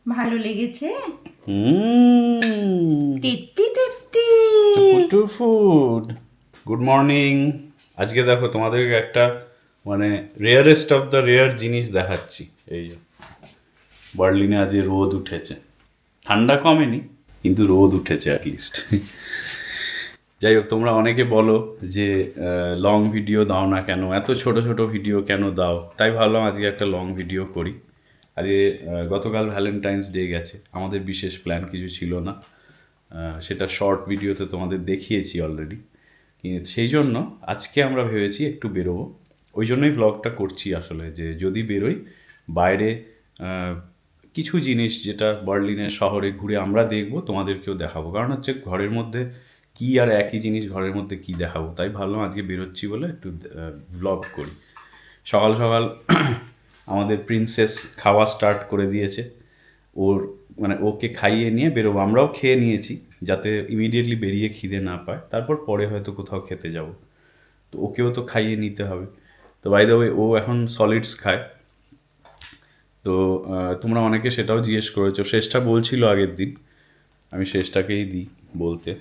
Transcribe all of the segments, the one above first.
ভালো লেগেছে। হুম তেত্তি তেত্তি। পুটুর food. Good morning. আজকে দেখো তোমাদেরকে একটা মানে রেয়ারেস্ট অফ দ্য রেয়ার জিনিস দেখাচ্ছি। এই যে বার্লিনে আজ রোদ উঠেছে, ঠান্ডা কমেনি কিন্তু রোদ উঠেছে অ্যাটলিস্ট। যাই হোক, তোমরা অনেকে বলো যে লং ভিডিও দাও না কেন, এত ছোট ছোট ভিডিও কেন দাও, তাই ভাবলাম আজকে একটা লং ভিডিও করি। আজকে গতকাল ভ্যালেন্টাইন্স ডে গেছে, আমাদের বিশেষ প্ল্যান কিছু ছিল না। সেটা শর্ট ভিডিওতে তোমাদের দেখিয়েছি অলরেডি। সেই জন্য আজকে আমরা ভেবেছি একটু বেরোবো। ওই জন্যই ব্লগটা করছি আসলে, যে যদি বেরোই বাইরে কিছু জিনিস যেটা বার্লিনের শহরে ঘুরে আমরা দেখবো, তোমাদেরকেও দেখাবো। কারণ হচ্ছে ঘরের মধ্যে কি আর একই জিনিস ঘরের মধ্যে কি দেখাবো, তাই ভাবলাম আজকে বেরোচ্ছি বলে একটু ব্লগ করি। সকাল সকাল আমাদের প্রিন্সেস খাওয়া স্টার্ট করে দিয়েছে। ওর মানে ওকে খাইয়ে নিয়ে বেরোবো, আমরাও খেয়ে নিয়েছি যাতে ইমিডিয়েটলি বেরিয়ে খিদে না পায়, তারপর পরে হয়তো কোথাও খেতে যাব। তো ওকেও তো খাইয়ে নিতে হবে। তো বাই দ্য ওয়ে, ও এখন সলিডস খায়। তো তোমরা অনেকে সেটাও জিজ্ঞেস করেছো, শেষটা বলছিল আগের দিন, আমি শেষটাকেই দিই বলতে।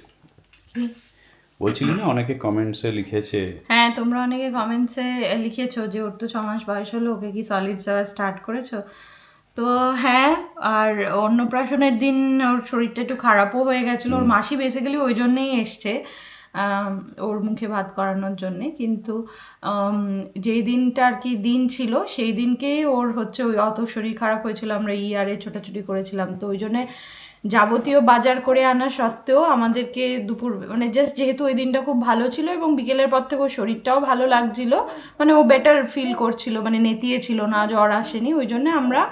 বলছিলি না অনেকে কমেন্টসে লিখেছে। হ্যাঁ, তোমরা অনেকে কমেন্টসে লিখেছো যে ওর তো 6 মাস বয়স হলো, ওকে কি সলিডস দেওয়া স্টার্ট করেছো? তো হ্যাঁ, আর অন্নপ্রাশনের দিন ওর শরীরটা একটু খারাপও হয়ে গেছিলো। ওর মাসি বেসিক্যালি ওই জন্যেই এসছে, ওর মুখে ভাত করানোর জন্যে। কিন্তু যেই দিনটা আর কি দিন ছিল, সেই দিনকেই ওর হচ্ছে ওই অত শরীর খারাপ হয়েছিল, আমরা ইয়ারে ছোটাছুটি করেছিলাম। তো ওই জন্যে যাবতীয় বাজার করে আনা সত্ত্বেও আমাদেরকে দুপুর মানে জাস্ট যেহেতু ওই দিনটা খুব ভালো ছিল এবং বিকেলের পর থেকে ওর শরীরটাও ভালো লাগছিল, মানে ও বেটার ফিল করছিল, মানে নেতিয়ে ছিল না, জ্বর আসেনি। ওই জন্য আমরা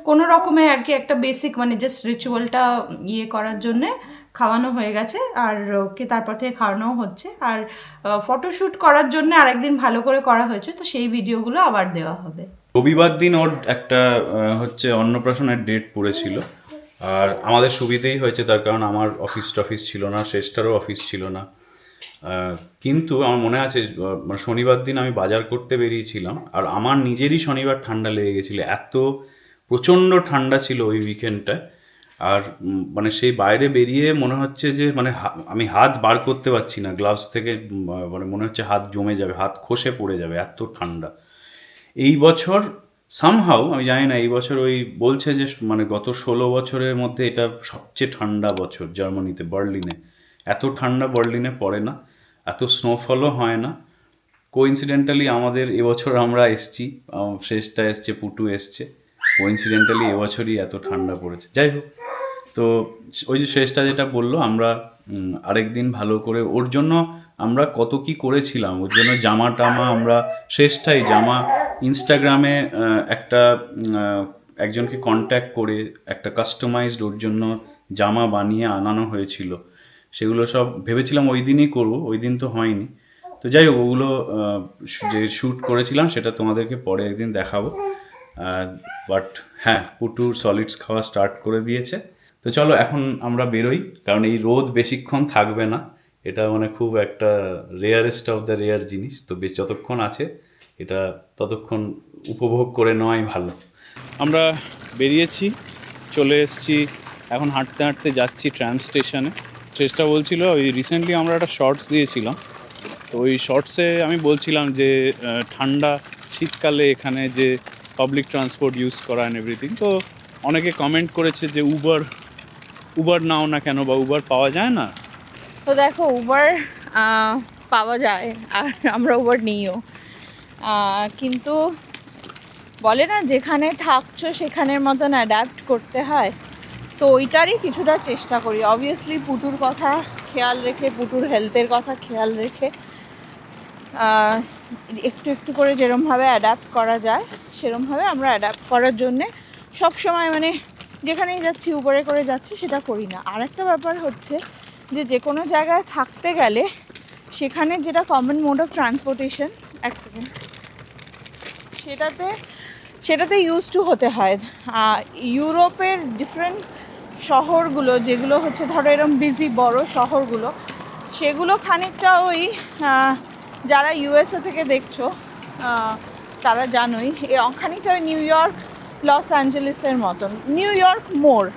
কোনো রকমে আর কি একটা বেসিক মানে জাস্ট রিচুয়ালটা ইয়ে করার জন্যে খাওয়ানো হয়ে গেছে, আর ওকে তারপর থেকে খাওয়ানোও হচ্ছে। আর ফটোশ্যুট করার জন্য আরেকদিন ভালো করে করা হয়েছে, তো সেই ভিডিওগুলো আবার দেওয়া হবে। রবিবার দিন ওর একটা হচ্ছে অন্নপ্রাশনের ডেট পড়েছিল। আর আমাদের সুবিধেই হয়েছে, তার কারণ আমার অফিস টফিস ছিল না, শেষটারও অফিস ছিল না। কিন্তু আমার মনে আছে মানে শনিবার দিন আমি বাজার করতে বেরিয়েছিলাম, আর আমার নিজেরই শনিবার ঠান্ডা লেগে গেছিলো। এত প্রচণ্ড ঠান্ডা ছিল ওই উইকেন্ডটায়। আর মানে সেই বাইরে বেরিয়ে মনে হচ্ছে যে মানে আমি হাত বার করতে পারছি না গ্লাভস থেকে। মানে মনে হচ্ছে হাত জমে যাবে, হাত খসে পড়ে যাবে, এত ঠান্ডা। এই বছর সামহাউ আমি জানি না, এই বছর ওই বলছে যে মানে গত 16 বছরের মধ্যে এটা সবচেয়ে ঠান্ডা বছর জার্মানিতে, বার্লিনে। এত ঠান্ডা বার্লিনে পড়ে না, এত স্নোফলও হয় না। কোইন্সিডেন্টালি আমাদের এবছর আমরা এসছি, শেষটা এসছে, পুটু এসছে, কোইন্সিডেন্টালি এবছরই এত ঠান্ডা পড়েছে। যাই হোক, তো ওই যে শেষটা যেটা বললো, আমরা আরেকদিন ভালো করে ওর জন্য আমরা কত কি করেছিলাম। ওর জন্য জামা টামা আমরা শেষটাই জামা ইনস্টাগ্রামে একটা একজনকে কন্ট্যাক্ট করে একটা কাস্টমাইজড ওর জন্য জামা বানিয়ে আনানো হয়েছিল। সেগুলো সব ভেবেছিলাম ওই দিনই করবো, ওই দিন তো হয়নি। তো যাই হোক, ওগুলো যে শ্যুট করেছিলাম সেটা তোমাদেরকে পরে একদিন দেখাবো। বাট হ্যাঁ, পুটুর সলিডস খাওয়া স্টার্ট করে দিয়েছে। তো চলো এখন আমরা বেরোই, কারণ এই রোদ বেশিক্ষণ থাকবে না। এটা মানে খুব একটা রেয়ারেস্ট অফ দ্য রেয়ার জিনিস। তো বেশ যতক্ষণ আছে এটা ততক্ষণ উপভোগ করে নেওয়াই ভালো। আমরা বেরিয়েছি, চলে এসেছি, এখন হাঁটতে হাঁটতে যাচ্ছি ট্রাম স্টেশনে। চেষ্টা বলছিল, ওই রিসেন্টলি আমরা একটা শর্টস দিয়েছিলাম, তো ওই শর্টসে আমি বলছিলাম যে ঠান্ডা শীতকালে এখানে যে পাবলিক ট্রান্সপোর্ট ইউজ করা অ্যান্ড এভরিথিং। তো অনেকে কমেন্ট করেছে যে উবার নাও না কেন, বা উবার পাওয়া যায় না। তো দেখো, উবার পাওয়া যায়, আর আমরা উবার নিইও, কিন্তু বলে না যেখানে থাকছো সেখানের মতন অ্যাডাপ্ট করতে হয়। তো ওইটারই কিছুটা চেষ্টা করি, অবভিয়াসলি পুটুর কথা খেয়াল রেখে, পুটুর হেলথের কথা খেয়াল রেখে একটু একটু করে যেরমভাবে অ্যাডাপ্ট করা যায় সেরমভাবে আমরা অ্যাডাপ্ট করার জন্যে সবসময় মানে যেখানেই যাচ্ছি উপরে করে যাচ্ছি, সেটা করি না। আর একটা ব্যাপার হচ্ছে যে কোনো জায়গায় থাকতে গেলে সেখানে যেটা কমন মোড অফ ট্রান্সপোর্টেশন, এক সেকেন্ড, সেটাতে ইউজ টু হতে হয়। ইউরোপের ডিফারেন্ট শহরগুলো যেগুলো হচ্ছে ধরো এরকম বিজি বড় শহরগুলো, সেগুলো খানিকটা ওই যারা ইউএসএ থেকে দেখছো তারা জানোই, খানিকটা ওই নিউ ইয়র্ক লস অ্যাঞ্জেলেসের মতন। নিউ ইয়র্ক মোড়,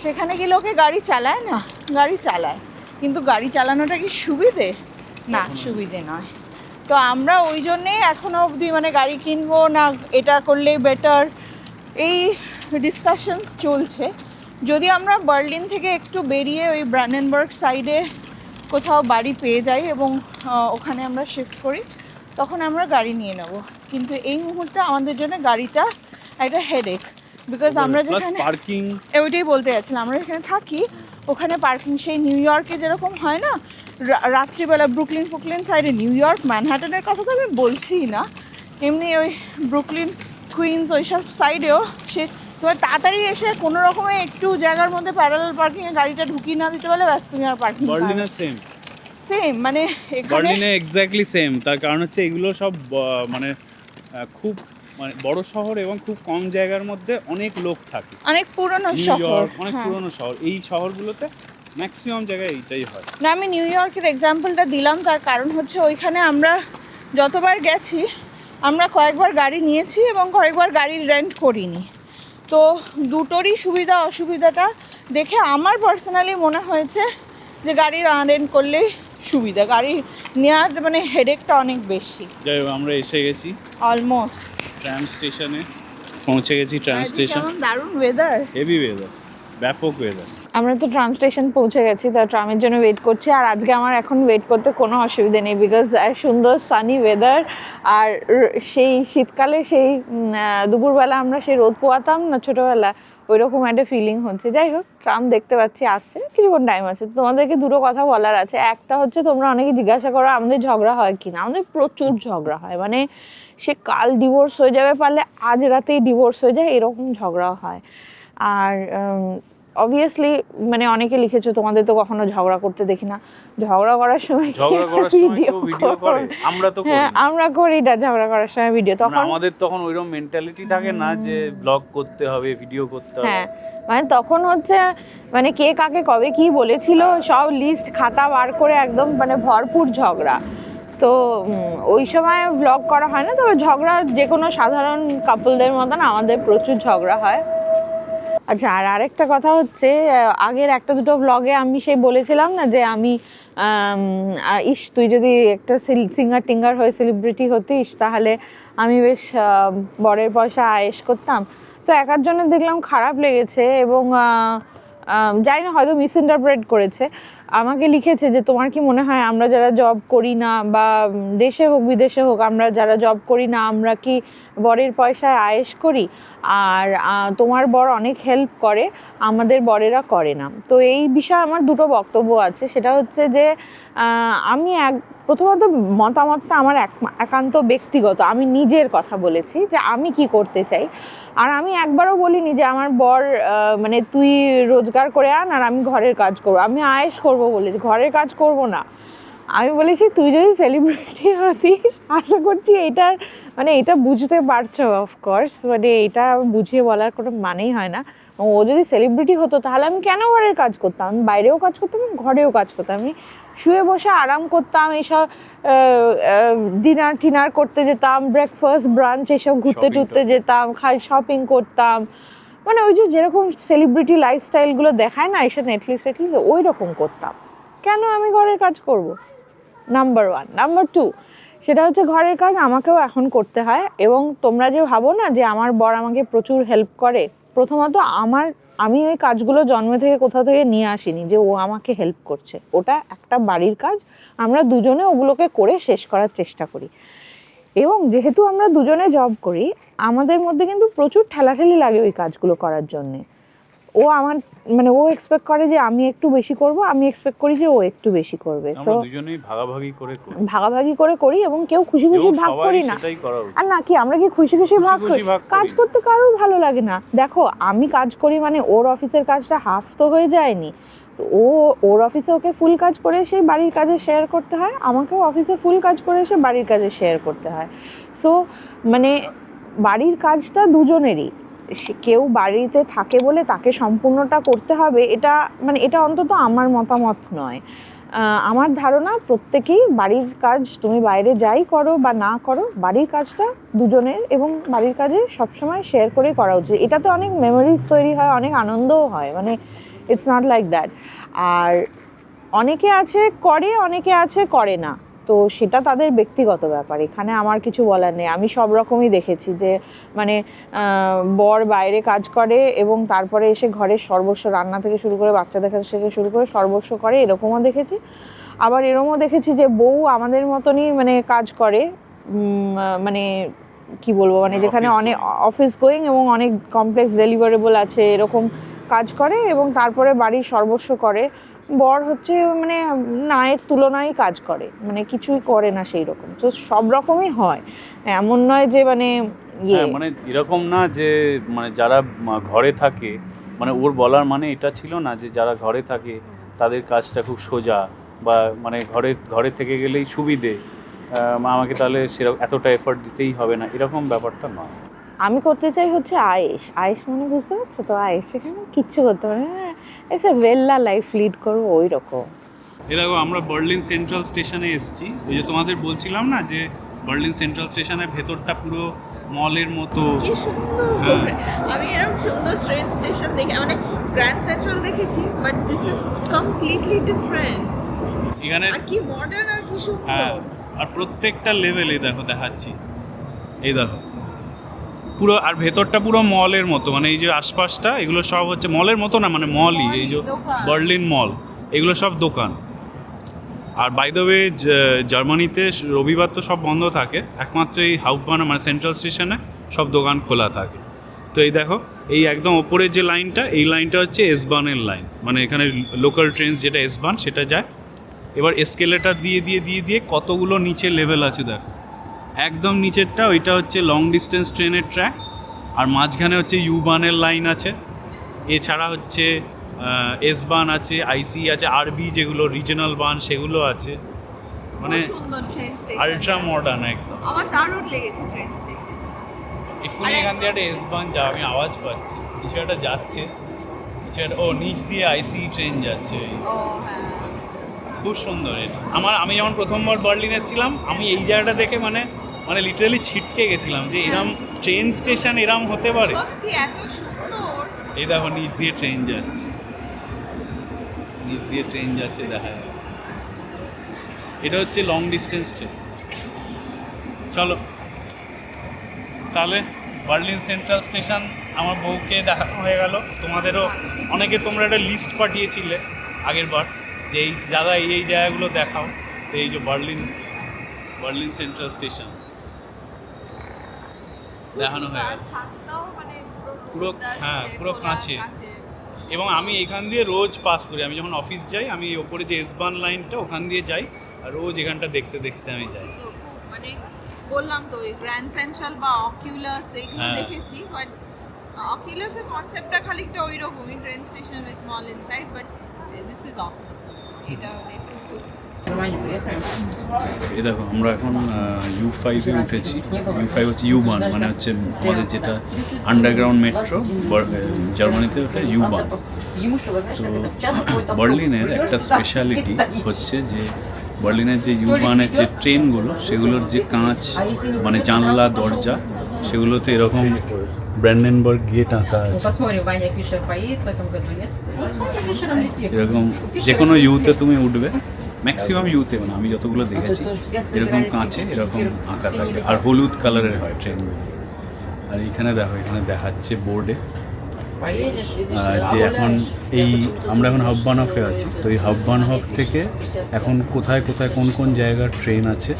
সেখানে কি লোকে গাড়ি চালায় না? গাড়ি চালায়, কিন্তু গাড়ি চালানোটা কি সুবিধে? না, সুবিধে নয়। তো আমরা ওই জন্যেই এখনও অবধি মানে গাড়ি কিনবো না, এটা করলেই বেটার, এই ডিসকাশনস চলছে। যদি আমরা বার্লিন থেকে একটু বেরিয়ে ওই ব্র্যান্ডেনবার্গ সাইডে কোথাও বাড়ি পেয়ে যাই এবং ওখানে আমরা শিফট করি, তখন আমরা গাড়ি নিয়ে নেব। কিন্তু এই মুহূর্তে আমাদের জন্য গাড়িটা একটা হেডেক, বিকজ আমরা যেখানে পার্কিং, ওইটাই বলতে যাচ্ছিলাম, আমরা যেখানে থাকি ওখানে পার্কিং সেই নিউ ইয়র্কে যেরকম হয় না রাত্রিবেলা, ব্রুকলিন ফুকলিন সাইডে, নিউ ইয়র্ক ম্যানহাটনের কথা তো আমি বলছিই না, এমনি ওই ব্রুকলিন কুইন্স ওইসব সাইডেও সে তোমার তাড়াতাড়ি এসে কোনো রকমে একটু জায়গার মধ্যে প্যারালাল পার্কিংয়ে গাড়িটা ঢুকিয়ে না দিতে পারলে ব্যাস তুমি আর পার্কিং বার্লিনে সেম, সেম মানে এখানে বার্লিনে এক্স্যাক্টলি সেম। তার কারণ হচ্ছে এগুলো সব মানে খুব মানে বড় শহর এবং খুব কম জায়গার মধ্যে অনেক লোক থাকে। অনেক পুরনো নিউ শহর, ইয়র্ক অনেক হ্যাঁ। পুরনো শহর, এই শহরগুলোতে ম্যাক্সিমাম জায়গায় এইটাই হয়। না, আমি নিউ ইয়র্কের এক্সাম্পলটা দিলাম তার কারণ হচ্ছে ওইখানে আমরা যতবার গেছি আমরা কয়েকবার গাড়ি নিয়েছি এবং কয়েকবার গাড়ি রেন্ট করিনি। তো দুটোরই সুবিধা অসুবিধাটা দেখে আমার পার্সোনালি মনে হয়েছে যে গাড়ি রেন্ট করলেই সুবিধা, গাড়ি নেওয়ার মানে হেডেকটা অনেক বেশি। যাই হোক, আমরা এসে গেছি অলমোস্ট ট্রাম স্টেশনে, পৌঁছে গেছি ট্রাম স্টেশন। দারুণ ওয়েদার, হেভি ওয়েদার, ব্যাপক ওয়েদার। আমরা তো ট্রাম স্টেশন পৌঁছে গেছি, তা ট্রামের জন্য ওয়েট করছি। আর আজকে আমার এখন ওয়েট করতে কোনো অসুবিধা নেই, বিকজ সুন্দর সানি ওয়েদার। আর সেই শীতকালে সেই দুপুরবেলা আমরা সেই রোদ পোয়াতাম না ছোটোবেলা, ওই রকম একটা ফিলিং হচ্ছে। যাই হোক, ট্রাম দেখতে পাচ্ছি আসছে, কিছুক্ষণ টাইম আছে। তো তোমাদেরকে দুটো কথা বলার আছে। একটা হচ্ছে, তোমরা অনেকে জিজ্ঞাসা করো আমাদের ঝগড়া হয় কি না। আমাদের প্রচুর ঝগড়া হয়, মানে সে কাল ডিভোর্স হয়ে যাবে, পারলে আজ রাতেই ডিভোর্স হয়ে যায়, এরকম ঝগড়া হয়। আর অবভিয়াসলি মানে অনেকে লিখেছো তোমাদের তো কখনো ঝগড়া করতে দেখি না। ঝগড়া করার সময় ভিডিও করে, আমরা তো করি হ্যাঁ, আমরা করি না ঝগড়া করার সময় ভিডিও। তখন আমাদের তখন ওইরকম মেন্টালিটি থাকে না যে ব্লগ করতে হবে, ভিডিও করতে হবে। হ্যাঁ, মানে তখন হচ্ছে মানে কে কাকে কবে কি বলেছিল সব লিস্ট খাতা বার করে একদম মানে ভরপুর ঝগড়া। তো ওই সময় ব্লগ করা হয় না। তবে ঝগড়া যে কোনো সাধারণ কাপলদের মতন আমাদের প্রচুর ঝগড়া হয়। আচ্ছা, আর আরেকটা কথা হচ্ছে, আগের একটা দুটো ব্লগে আমি সেই বলেছিলাম না যে আমি তুই যদি একটা সিঙ্গার টিঙ্গার হয়ে সেলিব্রিটি হতিস তাহলে আমি বেশ বরের পয়সা আয়েশ করতাম। তো একার জন্য দেখলাম খারাপ লেগেছে এবং জানি না, হয়তো মিসইন্টারপ্রেট করেছে। আমাকে লিখেছে যে তোমার কি মনে হয় আমরা যারা জব করি না, বা দেশে হোক বিদেশে হোক, আমরা যারা জব করি না আমরা কি বরের পয়সায় আয়েশ করি? আর তোমার বর অনেক হেল্প করে, আমাদের বরেরা করে না। তো এই বিষয়ে আমার দুটো বক্তব্য আছে। সেটা হচ্ছে যে আমি প্রথমত মতামতটা আমার একান্ত ব্যক্তিগত, আমি নিজের কথা বলেছি যে আমি কি করতে চাই। আর আমি একবারও বলিনি যে আমার বর মানে তুই রোজগার করে আন আর আমি ঘরের কাজ করবো, আমি আয়েশ করবো বলেছি, ঘরের কাজ করব না। আমি বলেছি তুই যদি সেলিব্রিটি হতিস, আশা করছি এইটার মানে এটা বুঝতে পারছো। অফকোর্স মানে এটা বুঝিয়ে বলার কোনো মানেই হয় না। ও যদি সেলিব্রিটি হতো তাহলে আমি কেন ঘরের কাজ করতাম? আমি বাইরেও কাজ করতাম, ঘরেও কাজ করতাম, আমি শুয়ে বসে আরাম করতাম, এইসব ডিনার করতে যেতাম, ব্রেকফাস্ট ব্রাঞ্চ এসব ঘুরতে টুরতে যেতাম, শপিং করতাম, মানে ওই যে যেরকম সেলিব্রিটি লাইফস্টাইলগুলো দেখায় না এসব নেটফ্লিক্স ওই রকম করতাম। কেন আমি ঘরের কাজ করব? নাম্বার 1। নাম্বার 2, সেটা হচ্ছে ঘরের কাজ আমাকেও এখন করতে হয়। এবং তোমরা যে ভাবো না যে আমার বর আমাকে প্রচুর হেল্প করে, প্রথমত আমি ওই কাজগুলো জন্ম থেকে কোথাও থেকে নিয়ে আসিনি যে ও আমাকে হেল্প করছে। ওটা একটা বাড়ির কাজ, আমরা দুজনে ওগুলোকে করে শেষ করার চেষ্টা করি। এবং যেহেতু আমরা দুজনে জব করি, আমাদের মধ্যে কিন্তু প্রচুর ঠেলাঠেলি লাগে ওই কাজগুলো করার জন্যে। ও আমার মানে ও এক্সপেক্ট করে যে আমি একটু বেশি করব, আমি এক্সপেক্ট করি যে ও একটু বেশি করবে। সো দুজনেই ভাগাভাগি করে করি এবং কেউ খুশি খুশি ভাগ করি না। আর না কি আমরা কি খুশি খুশি ভাগ করি? কাজ করতে কারোর ভালো লাগে না। দেখো, আমি কাজ করি মানে ওর অফিসের কাজটা হাফ তো হয়ে যায়নি। তো ওর অফিসে ওকে ফুল কাজ করে সেই বাড়ির কাজে শেয়ার করতে হয়, আমাকেও অফিসে ফুল কাজ করে এসে বাড়ির কাজে শেয়ার করতে হয়। সো মানে বাড়ির কাজটা দুজনেরই। কেউ বাড়িতে থাকে বলে তাকে সম্পূর্ণটা করতে হবে, এটা মানে এটা অন্তত আমার মতামত নয়। আমার ধারণা প্রত্যেকেই বাড়ির কাজ তুমি বাইরে যাই করো বা না করো, বাড়ির কাজটা দুজনের, এবং বাড়ির কাজে সবসময় শেয়ার করে করা উচিত। এটাতে অনেক মেমোরিজ তৈরি হয়, অনেক আনন্দও হয়, মানে ইটস নট লাইক দ্যাট। আর অনেকে আছে করে, অনেকে আছে করে না, তো সেটা তাদের ব্যক্তিগত ব্যাপার, এখানে আমার কিছু বলার নেই। আমি সব রকমই দেখেছি যে মানে বর বাইরে কাজ করে এবং তারপরে এসে ঘরের সর্বস্ব, রান্না থেকে শুরু করে বাচ্চা দেখা থেকে শুরু করে সর্বস্ব করে, এরকমও দেখেছি। আবার এরকমও দেখেছি যে বউ আমাদের মতনই মানে কাজ করে, মানে কি বলবো, মানে যেখানে অনেক অফিস গোয়িং এবং অনেক কমপ্লেক্স ডেলিভারেবল আছে এরকম কাজ করে এবং তারপরে বাড়ির সর্বস্ব করে। বর হচ্ছে মানে নায়ের তুলনায় কাজ করে, মানে কিছুই করে না সেই রকম। তো সব রকমই হয়, এমন নয় যে মানে হ্যাঁ, মানে এরকম না যে মানে যারা ঘরে থাকে, মানে ওর বলার মানে এটা ছিল না যে যারা ঘরে থাকে তাদের কাজটা খুব সোজা, বা মানে ঘরে থেকে গেলেই সুবিধে, আমাকে তাহলে সেরকম এতটা এফোর্ট দিতেই হবে না, এরকম ব্যাপারটা নয়। আমি করতে চাই হচ্ছে আয়েশ, আয়েশ মানে বুঝতে পারছো তো, আয়েশ সেখানে কিচ্ছু করতে পারে না, এসে ভেল্লা লাইফ লিড করবো ওই রকম। এ দেখো, আমরা বার্লিন সেন্ট্রাল স্টেশনে এসেছি। ওই যে তোমাদের বলছিলাম না যে বার্লিন সেন্ট্রাল স্টেশনের ভেতরটা পুরো মলের মতো। কি সুন্দর! আমি এরকম সুন্দর ট্রেন স্টেশন দেখি, মানে গ্র্যান্ড সেন্ট্রাল দেখেছি, but this is completely different. এখানে আর কি মডার্ন আর কি সুন্দর! হ্যাঁ, আর প্রত্যেকটা লেভেলে দেখো দেখাচ্ছি, এই দেখো পুরো, আর ভেতরটা পুরো মলের মতো, মানে এই যে আশপাশটা এগুলো সব হচ্ছে মলের মতো না, মানে মলই, এই যে বার্লিন মল, এগুলো সব দোকান। আর বাই দ্য ওয়ে, জার্মানিতে রবিবার তো সব বন্ধ থাকে, একমাত্র এই হাউপবানা মানে সেন্ট্রাল স্টেশনে সব দোকান খোলা থাকে। তো এই দেখো, এই একদম ওপরের যে লাইনটা, এই লাইনটা হচ্ছে এসবানের লাইন, মানে এখানে লোকাল ট্রেন যেটা এসবান সেটা যায়। এবার এসকেলেটার দিয়ে দিয়ে দিয়ে দিয়ে কতগুলো নিচে লেভেল আছে দেখো, একদম নিচেরটা ওইটা হচ্ছে লং ডিস্টেন্স ট্রেনের ট্র্যাক, আর মাঝখানে হচ্ছে ইউবানের লাইন আছে, এছাড়া হচ্ছে এসবান আছে, আইসি আছে, আরবি যেগুলো রিজনাল বান সেগুলো আছে, মানে সুন্দর ট্রেন স্টেশন, আলট্রা মডার্ন একদম। আমার দারুণ লেগেছে ট্রেন স্টেশন। এক্ষুনি এখান থেকে একটা এসবান যা, আমি আওয়াজ পাচ্ছি কিছু একটা যাচ্ছে, কিছু একটা, ও নিচ দিয়ে আইসি ট্রেন যাচ্ছে। ও হ্যাঁ, খুব সুন্দর এটা। আমি যখন প্রথমবার বার্লিন এসেছিলাম, আমি এই জায়গাটা দেখে মানে লিটারালি ছিটকে গেছিলাম যে এরম ট্রেন স্টেশন এরম হতে পারে। সত্যি এত সুন্দর। এই দেখো, নিচ দিয়ে ট্রেন যাচ্ছে, নিচ দিয়ে ট্রেন যাচ্ছে দেখা যাচ্ছে। এটা হচ্ছে লং ডিস্টেন্স ট্রেন। চলো তাহলে, বার্লিন সেন্ট্রাল স্টেশন আমার বউকে দেখানো হয়ে গেল। তোমাদেরও অনেকে তোমরা একটা লিস্ট পাঠিয়েছিলে আগের বার যে এই দাদা এই জায়গাগুলো দেখাও, তো এই যে বার্লিন সেন্ট্রাল স্টেশন দেখানো হয়ে গেল পুরো। হ্যাঁ, পুরো কাছে। এবং আমি এখান দিয়ে রোজ পাস করি, আমি যখন অফিস যাই আমি ওপরে যে এসবান লাইনটা ওখান দিয়ে যাই, আর রোজ এখানটা দেখতে দেখতে আমি যাই। মানে বললাম তো, এই গ্র্যান্ড সেন্ট্রাল বা অকিউলাস এগুলো হ্যাঁ। দেখেছি, বাট অকিউলাসের কনসেপ্টটা খানিকটা ওই রকমই, train station with mall inside, but this is অসম। এটা এই দেখো, আমরা এখন U5-এ উঠেছি। U5 হচ্ছে U1, মানে হচ্ছে আমাদের যেটা আন্ডারগ্রাউন্ড মেট্রো জার্মানিতে, ওটা U1। তো বার্লিনের একটা স্পেশালিটি হচ্ছে যে বার্লিনের যে U1-এর যে ট্রেনগুলো, সেগুলোর যে কাঁচ মানে জানলা দরজা, সেগুলোতে এরকম ব্র্যান্ডেনবার্গ গেট আঁকা আছে। Посмотрим, Ваня Фишер поедет в этом году, нет? Посмотрим, Фишер полетит. এরকম যে কোনো ইউতে তুমি উঠবে, ম্যাক্সিমাম ইউতে, মানে আমি যতগুলো দেখেছি এরকম কাঁচে এরকম আঁকা থাকবে, আর হলুদ কালারের হয় ট্রেনগুলো। আর এখানে দেখো, এখানে দেখাচ্ছে বোর্ডে Поедешь, যে এখন আমরা এখন হাববানহফে আছি। তো এই হাববানহফ থেকে এখন কোথায় কোথায় কোন কোন জায়গার ট্রেন আছে,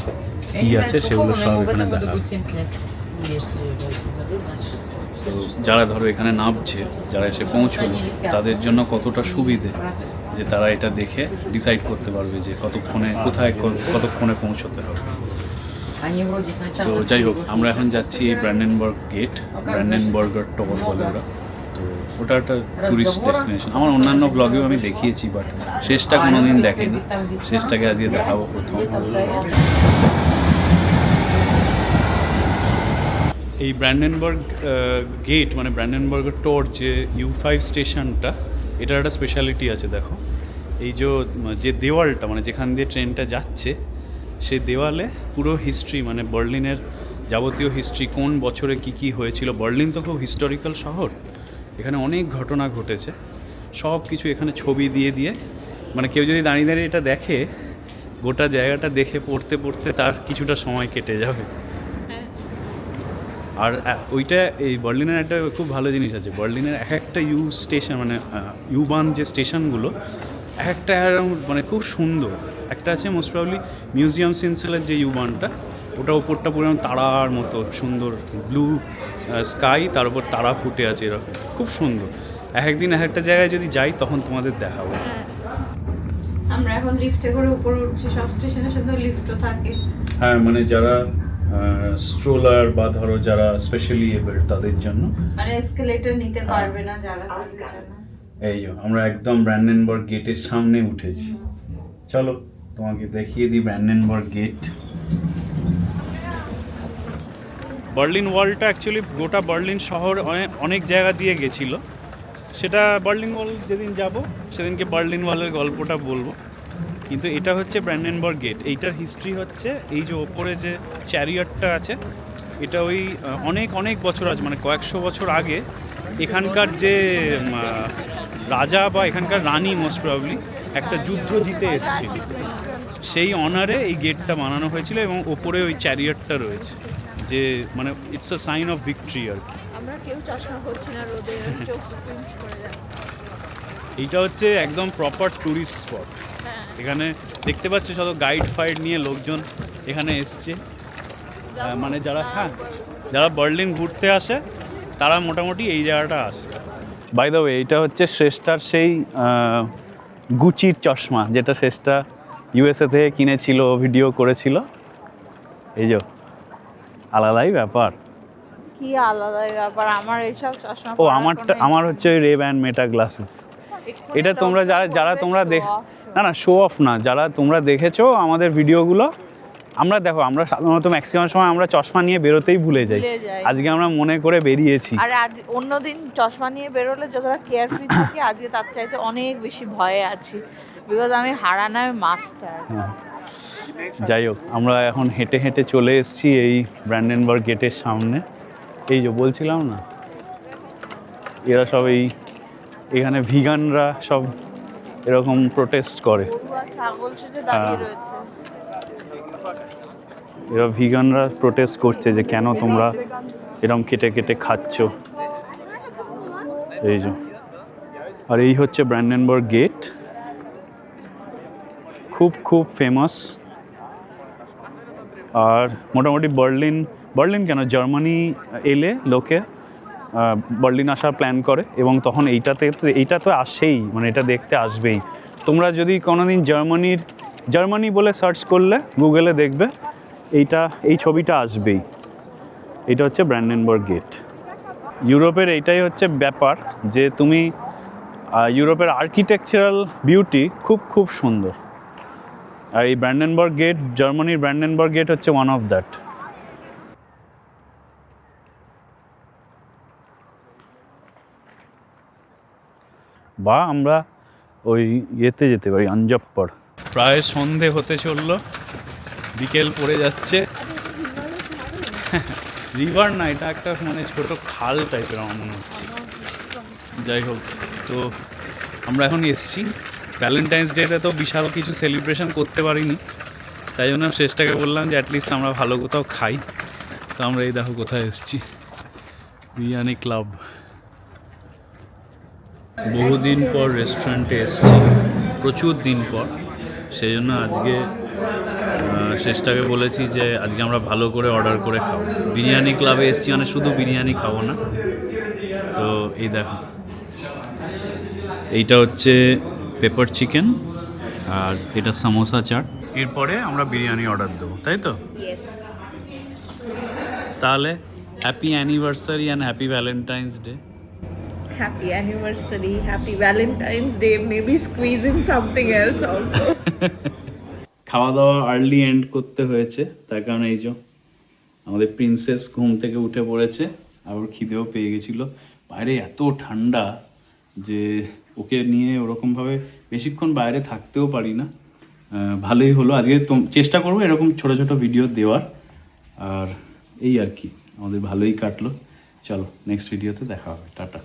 কি আছে, সেগুলো সব এখানে দেখাবে। তো যারা ধরো এখানে নামছে, যারা এসে পৌঁছলো, তাদের জন্য কতটা সুবিধে যে তারা এটা দেখে ডিসাইড করতে পারবে যে কতক্ষণে পৌঁছতে হবে। তো যাই হোক, আমরা এখন যাচ্ছি এই ব্র্যান্ডেনবার্গ গেট, ব্র্যান্ডেনবার্গার টওয়ার বলে ওরা। তো ওটা একটা ট্যুরিস্ট ডেস্টিনেশন। আমার অন্যান্য ব্লগেও আমি দেখিয়েছি, বাট শেষটা কোনোদিন দেখেনি, শেষটাকে আজকে দেখাবো প্রথম। এই ব্র্যান্ডেনবার্গ গেট মানে ব্র্যান্ডেনবার্গের টোর যে U5 স্টেশনটা, এটার একটা স্পেশালিটি আছে। দেখো, এই যে দেওয়ালটা মানে যেখান দিয়ে ট্রেনটা যাচ্ছে সেই দেওয়ালে পুরো হিস্ট্রি মানে বার্লিনের যাবতীয় হিস্ট্রি, কোন বছরে কি হয়েছিল। বার্লিন তো খুব হিস্টোরিক্যাল শহর, এখানে অনেক ঘটনা ঘটেছে, সব কিছু এখানে ছবি দিয়ে দিয়ে মানে কেউ যদি দাঁড়িয়ে দাঁড়িয়ে এটা দেখে, গোটা জায়গাটা দেখে পড়তে পড়তে তার কিছুটা সময় কেটে যাবে। আর ওইটা এই বার্লিনের একটা খুব ভালো জিনিস আছে, বার্লিনের এক একটা স্টেশন মানে ইউবান যে স্টেশনগুলো এক একটা মানে খুব সুন্দর। একটা আছে মোস্ট প্রবলি মিউজিয়াম সিনসেলের যে ইউবানটা, ওটা ওপরটা পুরো তারার মতো সুন্দর ব্লু স্কাই, তার উপর তারা ফুটে আছে এরকম, খুব সুন্দর। একদিন এক একটা জায়গায় যদি যাই তখন তোমাদের দেখাবো। আমরা এখন লিফটে করে উপরে উঠছি, সব স্টেশনে শুধু লিফটও থাকে। হ্যাঁ, মানে যারা স্ট্রোলার বা ধরো যারা স্পেশালি এবলড তাদের জন্য, মানে এসকেলেটর নিতে পারবে না যারা। এই যে আমরা একদম ব্র্যান্ডেনবার্গ গেটের সামনে উঠেছি। চলো তোমাকে দেখিয়ে দিই ব্র্যান্ডেনবার্গ গেট। বার্লিন ওয়ালটা অ্যাকচুয়ালি গোটা বার্লিন শহর অনেক জায়গা দিয়ে গেছিলো, সেটা বার্লিন ওয়াল যেদিন যাব সেদিনকে বার্লিন ওয়ালের গল্পটা বলবো। কিন্তু এটা হচ্ছে ব্র্যান্ডেনবার্গ গেট। এইটার হিস্ট্রি হচ্ছে এই যে ওপরে যে চ্যারিয়টটা আছে, এটা ওই অনেক অনেক বছর আছে, মানে কয়েকশো বছর আগে এখানকার যে রাজা বা এখানকার রানী মোস্ট প্রবলি একটা যুদ্ধ জিতে এসেছিল, সেই অনারে এই গেটটা বানানো হয়েছিল এবং ওপরে ওই চ্যারিয়টটা রয়েছে, যে মানে it's a sign of victory আর কি। আমরা কেউ চশমা করছি না রোদে, চোখ পিঞ্চ করে যাচ্ছে। এইটা হচ্ছে একদম প্রপার ট্যুরিস্ট স্পট। এখানে দেখতে পাচ্ছ শত গাইড ফাইড নিয়ে লোকজন এখানে এসছে, মানে যারা বার্লিন ঘুরতে আসে তারা মোটামুটি এই জায়গাটা আসে। বাই দ্য ওয়ে, এইটা হচ্ছে শ্রেষ্ঠার সেই গুচির চশমা, যেটা শ্রেষ্ঠা ইউএসএ থেকে কিনেছিল, ভিডিও করেছিল। এই যে আলাদাই ব্যাপার। কি আলাদা ব্যাপার, আমার এইসব চশমা ও আমার হচ্ছে ওই রেব অ্যান্ড মেটা গ্লাসেস। এটা তোমরা যারা তোমরা না শো অফ না, যারা তোমরা দেখেছো আমাদের ভিডিওগুলো, আমরা দেখো আমরা সাধারণত ম্যাক্সিমাম সময় আমরা চশমা নিয়ে বেরোতেই ভুলে যাই। আজকে আমরা মনে করে বেরিয়েছি। আর আজ অন্যদিন চশমা নিয়ে বেরোলে যতটা কেয়ারফ্রি থাকি, আজকে তার চাইতে অনেক বেশি ভয়ে আছি, বিকজ আমি হারানোর মাস্টার। যাই হোক, আমরা এখন হেঁটে হেঁটে চলে এসেছি এই ব্র্যান্ডেনবার্গ গেটের সামনে। এই যে বলছিলাম না, এরা সব এখানে ভিগানরা সব এরকম প্রোটেস্ট করে। এরা ভিগানরা প্রোটেস্ট করছে যে কেন তোমরা এরকম কেটে কেটে খাচ্ছ। এই যে, আর এই হচ্ছে ব্র্যান্ডেনবার্গ গেট, খুব ফেমাস। আর মোটামুটি বার্লিন কেন জার্মানি এলে লোকে বার্লিন আসার প্ল্যান করে, এবং তখন এইটা তো আসেই, মানে এটা দেখতে আসবেই। তোমরা যদি কোনোদিন জার্মানি বলে সার্চ করলে গুগলে দেখবে এই ছবিটা আসবেই। এটা হচ্ছে ব্র্যান্ডেনবার্গ গেট। ইউরোপের এইটাই হচ্ছে ব্যাপার যে তুমি ইউরোপের আর্কিটেকচারাল বিউটি খুব সুন্দর, আর এই ব্র্যান্ডেনবার্গ গেট, জার্মানির ব্র্যান্ডেনবার্গ গেট হচ্ছে ওয়ান অফ দ্যাট। বা আমরা ওই ইয়েতে যেতে পারি, আঞ্জপ্পর। প্রায় সন্ধে হতে চললো, বিকেল পড়ে যাচ্ছে। রিভার না, এটা একটা মানে ছোট খাল টাইপের আমার মনে হচ্ছে। যাই হোক, তো আমরা এখন এসছি ভ্যালেন্টাইন্স ডেতে, তো বিশাল কিছু সেলিব্রেশন করতে পারিনি, তাই জন্য শেষটাকে বললাম যে অ্যাটলিস্ট আমরা ভালো কোথাও খাই। তো আমরা এই দেখো কোথায় এসেছি, বিরিয়ানি ক্লাব। বহুদিন পর রেস্টুরেন্টে এসেছি, প্রচুর দিন পর, সেই জন্য আজকে শেষটাকে বলেছি যে আজকে আমরা ভালো করে অর্ডার করে খাবো। বিরিয়ানি ক্লাবে এসেছি মানে শুধু বিরিয়ানি খাবো না। তো এই দেখো, এইটা হচ্ছে পেপার চিকেন, আর এটা সামোসা চাট। এরপরে আমরা বিরিয়ানি অর্ডার দেবো, তাই তো? তাহলে happy anniversary and happy Valentine's day. Happy anniversary, happy Valentine's Day, maybe squeeze in something else also. খাওয়া দাওয়া আর্লি এন্ড করতে হয়েছে, তার কারণে এই যে আমাদের প্রিন্সেস ঘুম থেকে উঠে পড়েছে, আবার খিদেও পেয়ে গেছিলো। বাইরে এত ঠান্ডা যে ওকে নিয়ে ওরকমভাবে বেশিক্ষণ বাইরে থাকতেও পারি না। ভালোই হলো আজকে, চেষ্টা করবো এরকম ছোট ছোট ভিডিও দেওয়ার। আর এই আর কি, আমাদের ভালোই কাটলো। চলো নেক্সট ভিডিওতে দেখা হবে, টাটা।